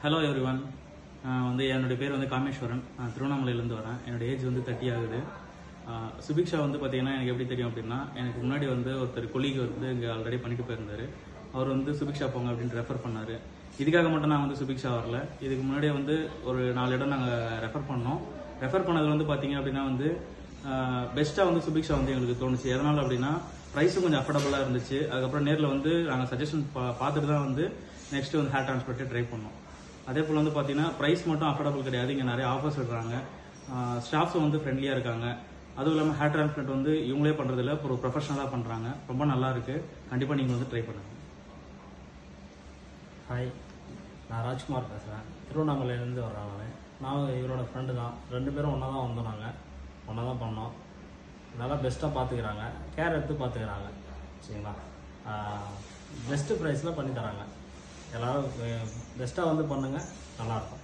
Hello everyone. என்னுடைய பேர் காமேஸ்வரன். திருவண்ணாமலையிலேருந்து வரேன். என்னோட ஏஜ் 30 ஆகுது. சுபிக்ஷா பார்த்தீங்கன்னா எனக்கு எப்படி தெரியும் அப்படின்னா, எனக்கு முன்னாடி ஒருத்தர் கொலீக் இங்கே ஆல்ரெடி பண்ணிட்டு போயிருந்தாரு. அவர் சுபிக்ஷா போங்க அப்படின்னு ரெஃபர் பண்ணார். இதுக்காக மட்டும் நான் சுபிக்ஷா வரல. இதுக்கு முன்னாடியே ஒரு 4 இடம் நாங்கள் ரெஃபர் பண்ணோம். ரெஃபர் பண்ணது பார்த்தீங்க அப்படின்னா பெஸ்ட்டாக சுபிக்ஷா எங்களுக்கு தோணுச்சு. எதனால் அப்படின்னா ப்ரைஸும் கொஞ்சம் அஃபோர்டபுளாக இருந்துச்சு. அதுக்கப்புறம் நேரில் நாங்கள் சஜஷன் பார்த்துட்டு தான் நெக்ஸ்ட் ஹேர் டிரான்ஸ்போர்ட்டே ட்ரை பண்ணோம். அதே போல் பார்த்தீங்கன்னா ப்ரைஸ் மட்டும் அஃபோர்டபுள் கிடையாது. இங்கே நிறைய ஆஃபர்ஸ் விடுறாங்க. ஸ்டாஃப்ஸும் ஃப்ரெண்ட்லியாக இருக்காங்க. அதுவும் இல்லாமல் ஹேர் டிரான்ஸ்பிளான்ட் இவங்களே பண்ணுறதில்ல, ஒரு ப்ரொஃபஷனலாக பண்ணுறாங்க. ரொம்ப நல்லா இருக்குது. கண்டிப்பாக நீங்கள் ட்ரை பண்ணுங்கள். ஹாய், நான் ராஜ்குமார் பேசுகிறேன். திருவண்ணாமலையிலேருந்து வர்றேன். நான் இவரோட ஃப்ரெண்டு தான். 2 பேரும் ஒன்றா தான் வந்தோம். நாங்கள் ஒன்றா தான் பண்ணோம். நல்லா பெஸ்ட்டாக பார்த்துக்கிறாங்க, கேர் எடுத்து பார்த்துக்கிறாங்க. சரிங்களா? பெஸ்ட்டு ப்ரைஸில் பண்ணி தராங்க. எல்லோரும் பெஸ்ட்டாக பண்ணுங்கள், நல்லாயிருக்கும்.